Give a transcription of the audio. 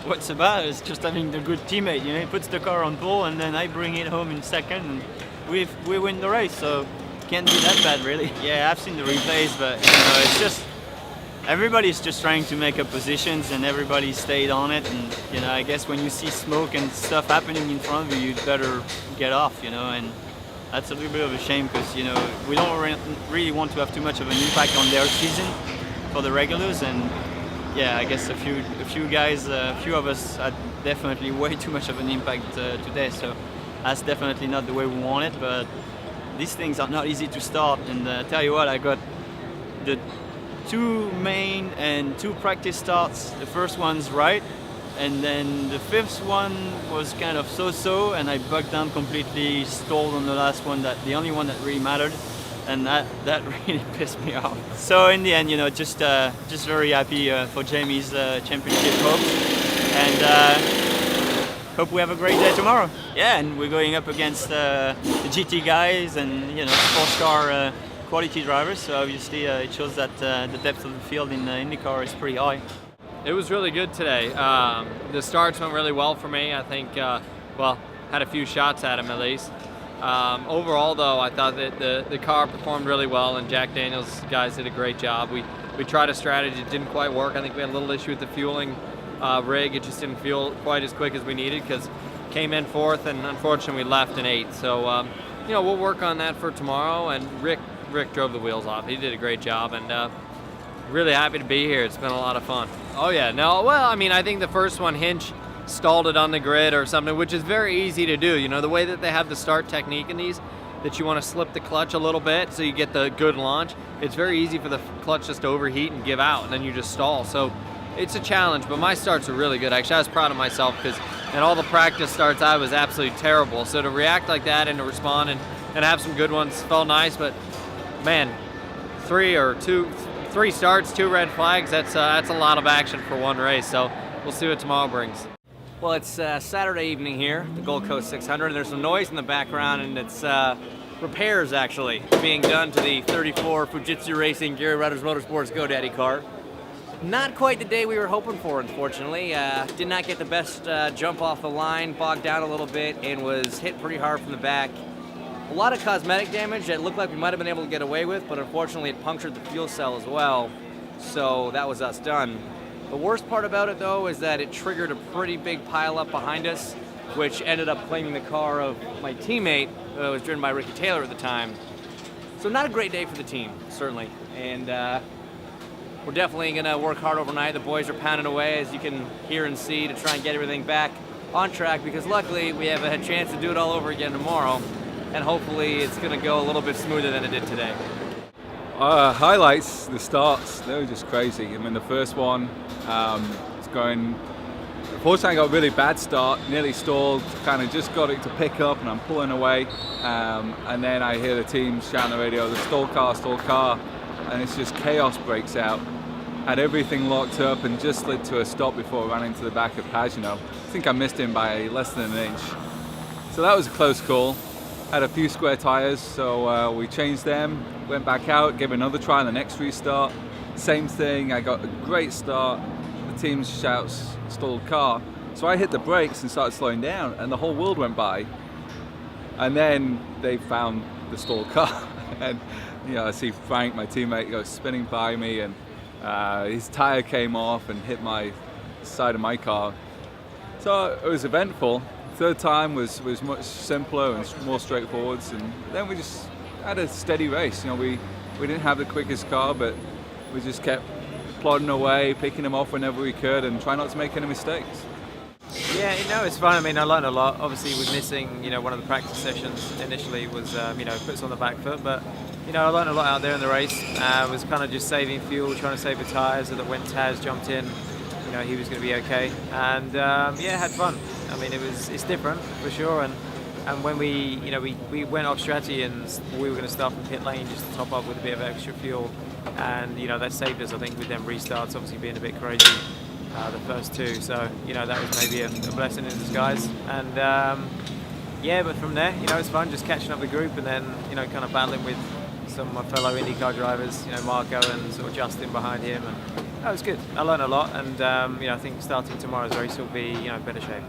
What's about is just having the good teammate. You know, he puts the car on pole, and then I bring it home in second, and we win the race. So can't be that bad, really. Yeah, I've seen the replays, but you know, it's just everybody's just trying to make up positions, and everybody stayed on it. And you know, I guess when you see smoke and stuff happening in front of you, you'd better get off. You know, and that's a little bit of a shame because you know we don't really want to have too much of an impact on their season for the regulars. And yeah, I guess a few guys, a few of us had definitely way too much of an impact today. So that's definitely not the way we want it. But these things are not easy to start. And tell you what, I got the 2 main and 2 practice starts. The first one's right, and then the 5th one was kind of so-so, and I bugged down completely, stalled on the last one, the only one that really mattered. And that really pissed me off. So in the end, you know, just very happy for Jamie's championship hopes, and hope we have a great day tomorrow. Yeah, and we're going up against the GT guys and you know sports car quality drivers. So obviously it shows that the depth of the field in IndyCar is pretty high. It was really good today. The starts went really well for me. I think, well, had a few shots at him at least. Overall, though, I thought that the car performed really well, and Jack Daniels' guys did a great job. We tried a strategy, it didn't quite work. I think we had a little issue with the fueling rig. It just didn't fuel quite as quick as we needed because came in 4th, and unfortunately we left in 8th. So, you know, we'll work on that for tomorrow. And Rick drove the wheels off. He did a great job, and really happy to be here. It's been a lot of fun. Oh yeah, no, well, I mean, I think the first one, Hinch stalled it on the grid or something, which is very easy to do. You know, the way that they have the start technique in these, that you want to slip the clutch a little bit so you get the good launch. It's very easy for the clutch just to overheat and give out, and then you just stall. So it's a challenge, but my starts are really good. Actually, I was proud of myself because in all the practice starts, I was absolutely terrible. So to react like that and to respond and have some good ones felt nice, but man, 3 starts, 2 red flags, that's a lot of action for one race. So we'll see what tomorrow brings. Well, it's Saturday evening here, the Gold Coast 600. There's some noise in the background, and it's repairs actually being done to the 34 Fujitsu Racing Garry Motorsports GoDaddy car. Not quite the day we were hoping for, unfortunately. Did not get the best jump off the line, bogged down a little bit, and was hit pretty hard from the back. A lot of cosmetic damage that looked like we might have been able to get away with, but unfortunately it punctured the fuel cell as well, so that was us done. The worst part about it, though, is that it triggered a pretty big pileup behind us, which ended up claiming the car of my teammate, who was driven by Ricky Taylor at the time. So not a great day for the team, certainly. And we're definitely going to work hard overnight. The boys are pounding away, as you can hear and see, to try and get everything back on track, because luckily we have a chance to do it all over again tomorrow, and hopefully it's going to go a little bit smoother than it did today. Highlights, the starts, they were just crazy. I mean, the first one, it's going, unfortunately I got a really bad start, nearly stalled, kind of just got it to pick up, and I'm pulling away, and then I hear the team shout on the radio, the stall car, and it's just chaos breaks out. Had everything locked up and just slid to a stop before I ran into the back of Pagano. I think I missed him by less than an inch. So that was a close call. Had a few square tires, so we changed them, went back out, gave another try on the next restart. Same thing, I got a great start. The team shouts, stalled car. So I hit the brakes and started slowing down, and the whole world went by. And then they found the stalled car. And you know, I see Frank, my teammate, go spinning by me, and his tire came off and hit my side of my car. So it was eventful. Third time was much simpler and more straightforward, and then we just had a steady race. You know, we didn't have the quickest car, but we just kept plodding away, picking them off whenever we could, and try not to make any mistakes. Yeah, you know, it's fun. I mean, I learned a lot. Obviously, with missing, you know, one of the practice sessions initially was, you know, puts on the back foot. But, you know, I learned a lot out there in the race. Was kind of just saving fuel, trying to save the tires, so that when Taz jumped in, you know, he was going to be okay. And yeah, had fun. I mean, it's different for sure. And when we went off strategy and we were going to start from pit lane just to top up with a bit of extra fuel, and you know that saved us. I think with them restarts, obviously being a bit crazy. The first two, so you know that was maybe a blessing in disguise. And yeah, but from there, you know, it's fun just catching up the group and then you know kind of battling with some of my fellow IndyCar drivers, you know, Marco and sort of Justin behind him, and that was good. I learned a lot, and you know, I think starting tomorrow's race will be, you know, better shape.